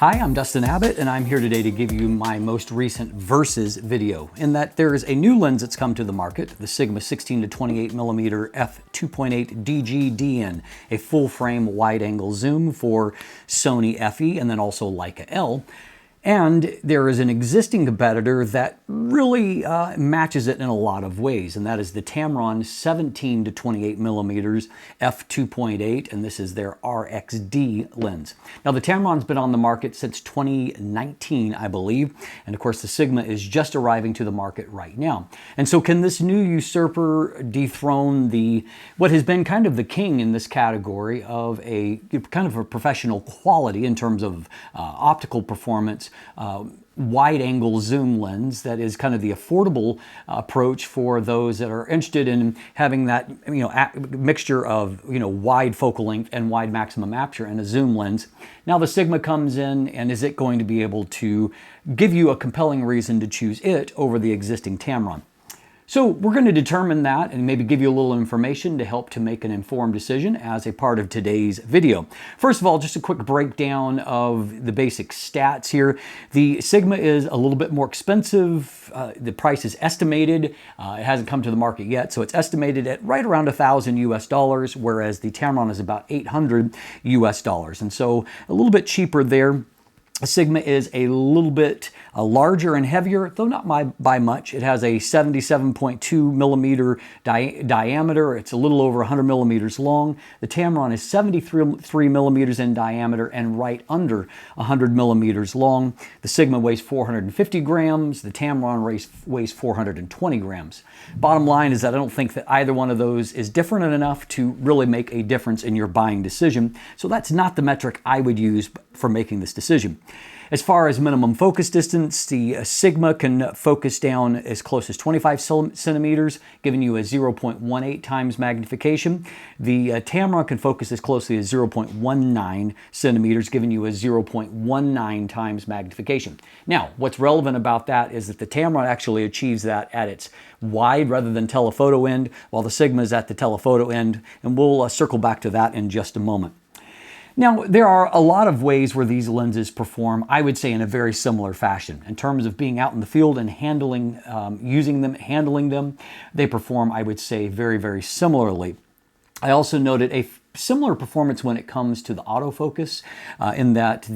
Hi, I'm Dustin Abbott, and I'm here today to give you my most recent versus video, in that there is a new lens that's come to the market, the Sigma 16-28mm F2.8 DGDN, a full-frame wide-angle zoom for Sony FE and then also Leica L. And there is an existing competitor that really matches it in a lot of ways, and that is the Tamron 17-28mm F2.8, and this is their RXD lens. Now, the Tamron's been on the market since 2019, I believe, and of course the Sigma is just arriving to the market right now. And so can this new usurper dethrone what has been kind of the king in this category of a kind of a professional quality in terms of optical performance, wide-angle zoom lens that is kind of the affordable approach for those that are interested in having that mixture of wide focal length and wide maximum aperture in a zoom lens. Now the Sigma comes in, and is it going to be able to give you a compelling reason to choose it over the existing Tamron? So we're going to determine that and maybe give you a little information to help to make an informed decision as a part of today's video. First of all, just a quick breakdown of the basic stats here. The Sigma is a little bit more expensive. The price is estimated. It hasn't come to the market yet, so it's estimated at right around $1,000 US, whereas the Tamron is about $800 US. And so a little bit cheaper there. The Sigma is a little bit larger and heavier, though not by much. It has a 77.2 millimeter diameter. It's a little over 100 millimeters long. The Tamron is 73 millimeters in diameter and right under 100 millimeters long. The Sigma weighs 450 grams. The Tamron weighs 420 grams. Bottom line is that I don't think that either one of those is different enough to really make a difference in your buying decision. So that's not the metric I would use for making this decision. As far as minimum focus distance, the Sigma can focus down as close as 25 centimeters, giving you a 0.18 times magnification. The Tamron can focus as closely as 0.19 centimeters, giving you a 0.19 times magnification. Now, what's relevant about that is that the Tamron actually achieves that at its wide rather than telephoto end, while the Sigma is at the telephoto end, and we'll circle back to that in just a moment. Now, there are a lot of ways where these lenses perform, I would say, in a very similar fashion. In terms of being out in the field and handling them, they perform, I would say, very, very similarly. I also noted a similar performance when it comes to the autofocus, in that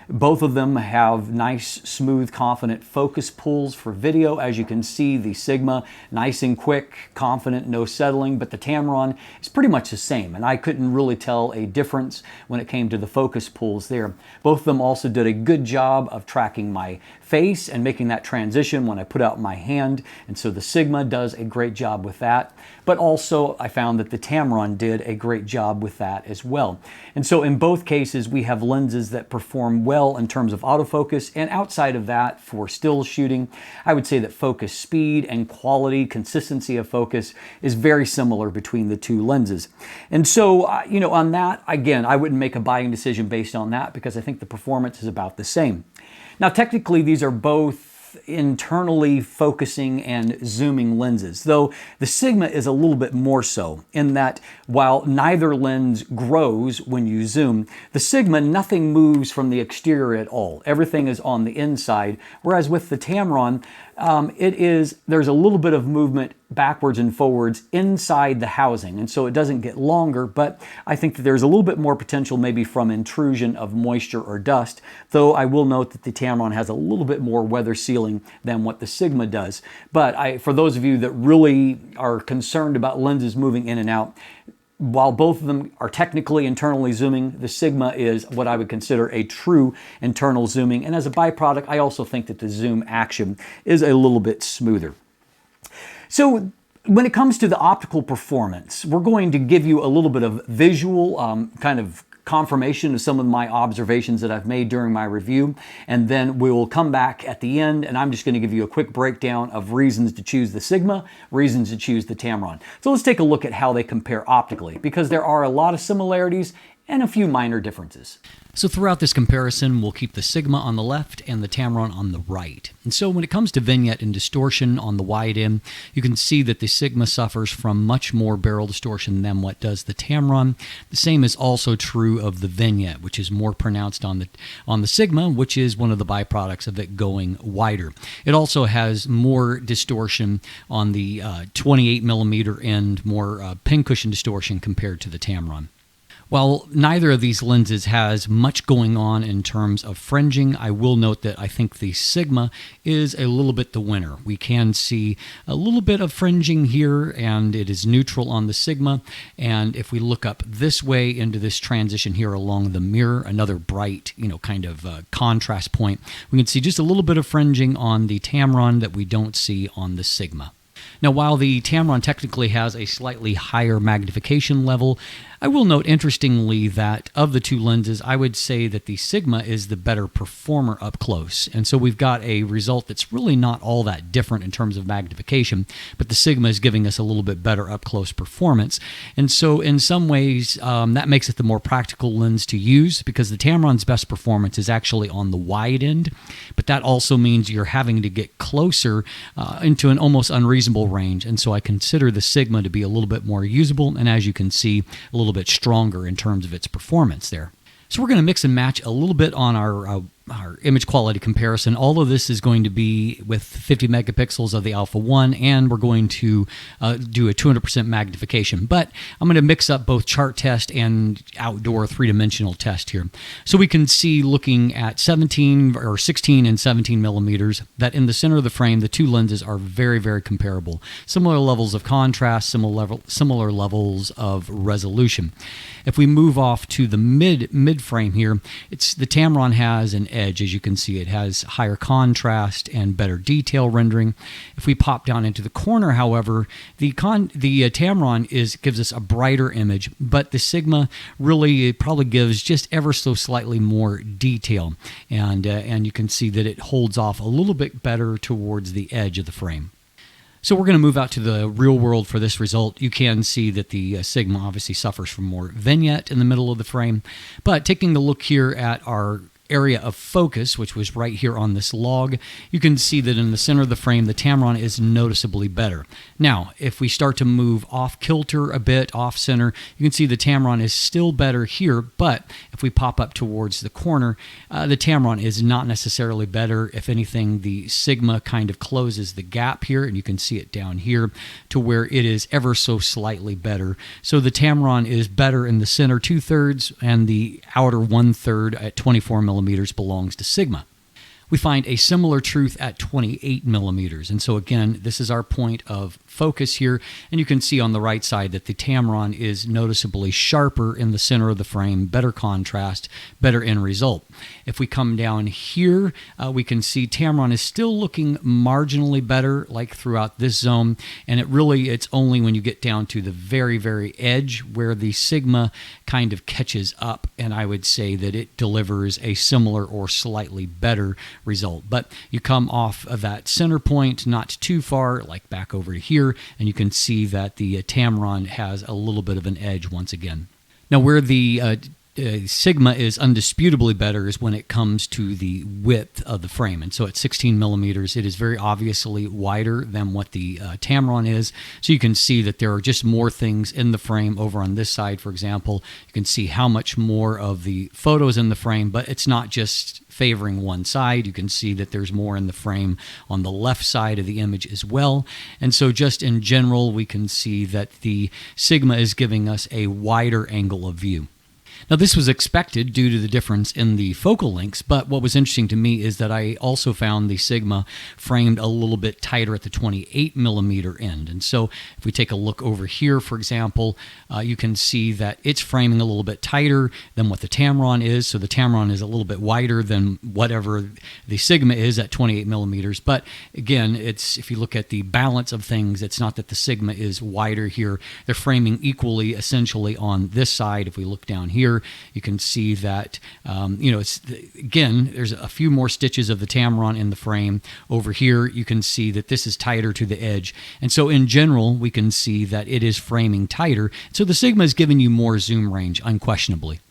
both of them have nice, smooth, confident focus pulls for video. As you can see, the Sigma, nice and quick, confident, no settling, but the Tamron is pretty much the same, and I couldn't really tell a difference when it came to the focus pulls there. Both of them also did a good job of tracking my face and making that transition when I put out my hand, and so the Sigma does a great job with that, but also I found that the Tamron did a great job with that as well. And so in both cases, we have lenses that perform well in terms of autofocus, and outside of that, for still shooting, I would say that focus speed and quality, consistency of focus is very similar between the two lenses. And so, on that, again, I wouldn't make a buying decision based on that because I think the performance is about the same. Now, technically, these are both internally focusing and zooming lenses, though the Sigma is a little bit more so in that while neither lens grows when you zoom, the Sigma, nothing moves from the exterior at all. Everything is on the inside, whereas with the Tamron, there's a little bit of movement backwards and forwards inside the housing, and so it doesn't get longer, but I think that there's a little bit more potential maybe from intrusion of moisture or dust, though I will note that the Tamron has a little bit more weather sealing than what the Sigma does. But for those of you that really are concerned about lenses moving in and out, while both of them are technically internally zooming, the Sigma is what I would consider a true internal zooming. And as a byproduct, I also think that the zoom action is a little bit smoother. So when it comes to the optical performance, we're going to give you a little bit of visual kind of confirmation of some of my observations that I've made during my review, and then we will come back at the end and I'm just going to give you a quick breakdown of reasons to choose the Sigma, reasons to choose the Tamron. So let's take a look at how they compare optically, because there are a lot of similarities and a few minor differences. So throughout this comparison, we'll keep the Sigma on the left and the Tamron on the right. And so when it comes to vignette and distortion on the wide end, you can see that the Sigma suffers from much more barrel distortion than what does the Tamron. The same is also true of the vignette, which is more pronounced on the Sigma, which is one of the byproducts of it going wider. It also has more distortion on the 28mm end, more pincushion distortion compared to the Tamron. While neither of these lenses has much going on in terms of fringing, I will note that I think the Sigma is a little bit the winner. We can see a little bit of fringing here, and it is neutral on the Sigma. And if we look up this way into this transition here along the mirror, another bright, kind of contrast point, we can see just a little bit of fringing on the Tamron that we don't see on the Sigma. Now, while the Tamron technically has a slightly higher magnification level, I will note, interestingly, that of the two lenses, I would say that the Sigma is the better performer up close. And so we've got a result that's really not all that different in terms of magnification, but the Sigma is giving us a little bit better up close performance. And so in some ways, that makes it the more practical lens to use, because the Tamron's best performance is actually on the wide end, but that also means you're having to get closer into an almost unreasonable range. And so I consider the Sigma to be a little bit more usable, and as you can see, a little bit stronger in terms of its performance there. So we're going to mix and match a little bit on our image quality comparison. All of this is going to be with 50 megapixels of the Alpha 1, and we're going to do a 200% magnification. But I'm going to mix up both chart test and outdoor three-dimensional test here. So we can see, looking at 16 and 17 millimeters, that in the center of the frame, the two lenses are very, very comparable. Similar levels of contrast, similar levels of resolution. If we move off to the mid frame here, the Tamron has an edge. As you can see, it has higher contrast and better detail rendering. If we pop down into the corner, however, the Tamron gives us a brighter image, but the Sigma really probably gives just ever so slightly more detail, and you can see that it holds off a little bit better towards the edge of the frame. So we're going to move out to the real world for this result. You can see that the Sigma obviously suffers from more vignette in the middle of the frame, but taking a look here at our area of focus, which was right here on this log, you can see that in the center of the frame, the Tamron is noticeably better. Now, if we start to move off kilter a bit, off center, you can see the Tamron is still better here, but if we pop up towards the corner, the Tamron is not necessarily better. If anything, the Sigma kind of closes the gap here, and you can see it down here to where it is ever so slightly better. So the Tamron is better in the center 2/3, and the outer 1/3 at 24 millimeters belongs to Sigma. We find a similar truth at 28 millimeters. And so again, this is our point of focus here, and you can see on the right side that the Tamron is noticeably sharper in the center of the frame, better contrast, better end result. If we come down here, we can see Tamron is still looking marginally better, like throughout this zone, and it's only when you get down to the very, very edge where the Sigma kind of catches up, and I would say that it delivers a similar or slightly better result. But you come off of that center point not too far, like back over to here, and you can see that the Tamron has a little bit of an edge once again. Now, where the Sigma is undisputably better is when it comes to the width of the frame. And so at 16 millimeters, it is very obviously wider than what the Tamron is. So you can see that there are just more things in the frame. Over on this side, for example, you can see how much more of the photos in the frame, but it's not just favoring one side. You can see that there's more in the frame on the left side of the image as well. And so just in general, we can see that the Sigma is giving us a wider angle of view. Now, this was expected due to the difference in the focal lengths, but what was interesting to me is that I also found the Sigma framed a little bit tighter at the 28 millimeter end. And so if we take a look over here, for example, you can see that it's framing a little bit tighter than what the Tamron is. So the Tamron is a little bit wider than whatever the Sigma is at 28 millimeters. But again, if you look at the balance of things, it's not that the Sigma is wider here. They're framing equally, essentially, on this side. If we look down here, you can see that, again, there's a few more stitches of the Tamron in the frame. Over here, you can see that this is tighter to the edge. And so in general, we can see that it is framing tighter. So the Sigma is giving you more zoom range, unquestionably.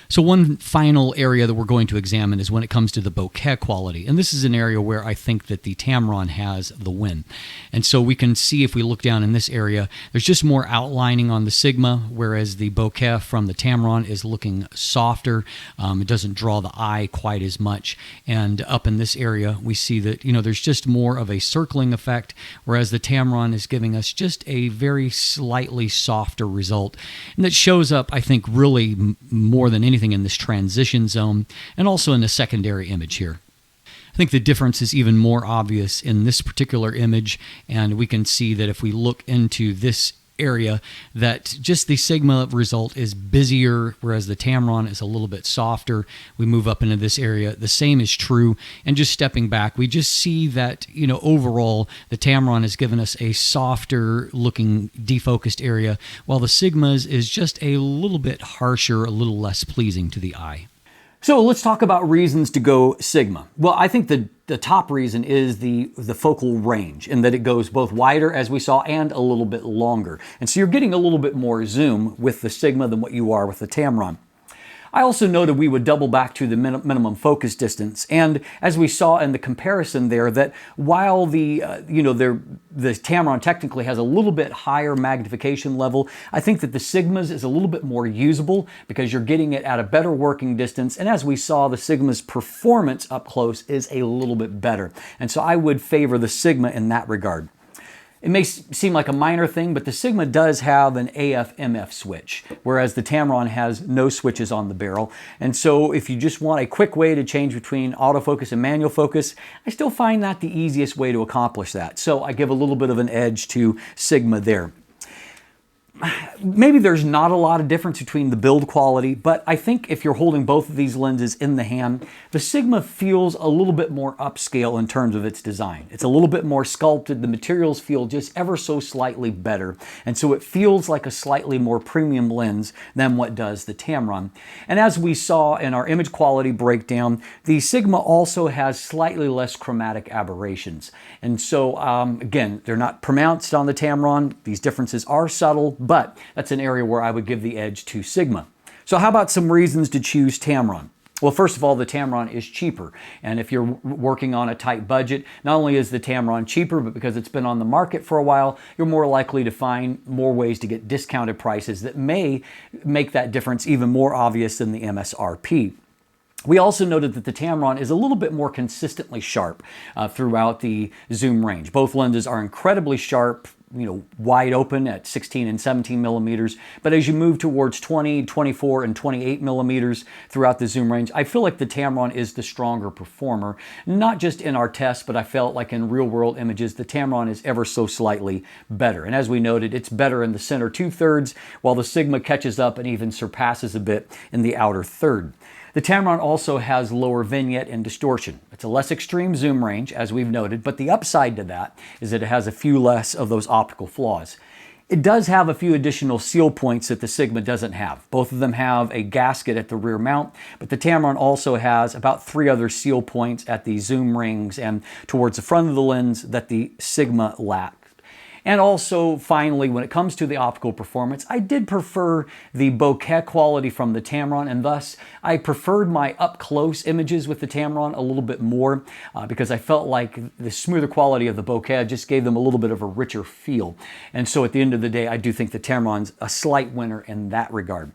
So one final area that we're going to examine is when it comes to the bokeh quality. And this is an area where I think that the Tamron has the win. And so we can see if we look down in this area, there's just more outlining on the Sigma, whereas the bokeh from the Tamron is looking softer. It doesn't draw the eye quite as much. And up in this area, we see that, there's just more of a circling effect, whereas the Tamron is giving us just a very slightly softer result. And that shows up, I think, really more than anything in this transition zone and also in the secondary image here. I think the difference is even more obvious in this particular image, and we can see that if we look into this area that just the Sigma result is busier, whereas the Tamron is a little bit softer. We move up into this area. The same is true. And just stepping back, we just see that, overall, the Tamron has given us a softer looking defocused area, while the Sigma's is just a little bit harsher, a little less pleasing to the eye. So let's talk about reasons to go Sigma. Well, I think the top reason is the focal range, in that it goes both wider, as we saw, and a little bit longer. And so you're getting a little bit more zoom with the Sigma than what you are with the Tamron. I also noted we would double back to the minimum focus distance, and as we saw in the comparison there, that while the Tamron technically has a little bit higher magnification level, I think that the Sigma's is a little bit more usable because you're getting it at a better working distance, and as we saw, the Sigma's performance up close is a little bit better, and so I would favor the Sigma in that regard. It may seem like a minor thing, but the Sigma does have an AF/MF switch, whereas the Tamron has no switches on the barrel. And so if you just want a quick way to change between autofocus and manual focus, I still find that the easiest way to accomplish that. So I give a little bit of an edge to Sigma there. Maybe there's not a lot of difference between the build quality, but I think if you're holding both of these lenses in the hand, the Sigma feels a little bit more upscale in terms of its design. It's a little bit more sculpted. The materials feel just ever so slightly better, and so it feels like a slightly more premium lens than what does the Tamron. And as we saw in our image quality breakdown, the Sigma also has slightly less chromatic aberrations. And so, again, they're not pronounced on the Tamron. These differences are subtle, but that's an area where I would give the edge to Sigma. So how about some reasons to choose Tamron? Well, first of all, the Tamron is cheaper. And if you're working on a tight budget, not only is the Tamron cheaper, but because it's been on the market for a while, you're more likely to find more ways to get discounted prices that may make that difference even more obvious than the MSRP. We also noted that the Tamron is a little bit more consistently sharp throughout the zoom range. Both lenses are incredibly sharp, wide open at 16 and 17 millimeters. But as you move towards 20, 24, and 28 millimeters throughout the zoom range, I feel like the Tamron is the stronger performer. Not just in our tests, but I felt like in real world images, the Tamron is ever so slightly better. And as we noted, it's better in the center 2/3, while the Sigma catches up and even surpasses a bit in the outer third. The Tamron also has lower vignette and distortion. It's a less extreme zoom range, as we've noted, but the upside to that is that it has a few less of those optical flaws. It does have a few additional seal points that the Sigma doesn't have. Both of them have a gasket at the rear mount, but the Tamron also has about 3 other seal points at the zoom rings and towards the front of the lens that the Sigma lacks. And also, finally, when it comes to the optical performance, I did prefer the bokeh quality from the Tamron, and thus I preferred my up-close images with the Tamron a little bit more because I felt like the smoother quality of the bokeh just gave them a little bit of a richer feel. And so at the end of the day, I do think the Tamron's a slight winner in that regard.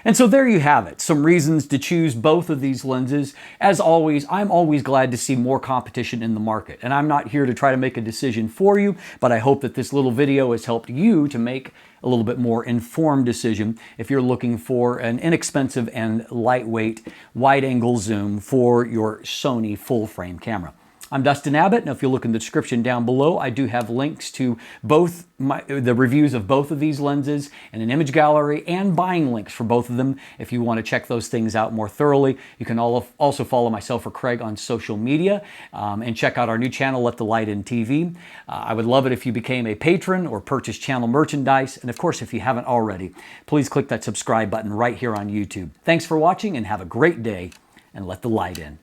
And so there you have it, some reasons to choose both of these lenses. As always, I'm always glad to see more competition in the market. And I'm not here to try to make a decision for you, but I hope that this little video has helped you to make a little bit more informed decision if you're looking for an inexpensive and lightweight wide-angle zoom for your Sony full-frame camera. I'm Dustin Abbott, and if you look in the description down below, I do have links to both the reviews of both of these lenses and an image gallery and buying links for both of them if you want to check those things out more thoroughly. You can also follow myself or Craig on social media and check out our new channel, Let the Light In TV. I would love it if you became a patron or purchased channel merchandise. And of course, if you haven't already, please click that subscribe button right here on YouTube. Thanks for watching and have a great day, and let the light in.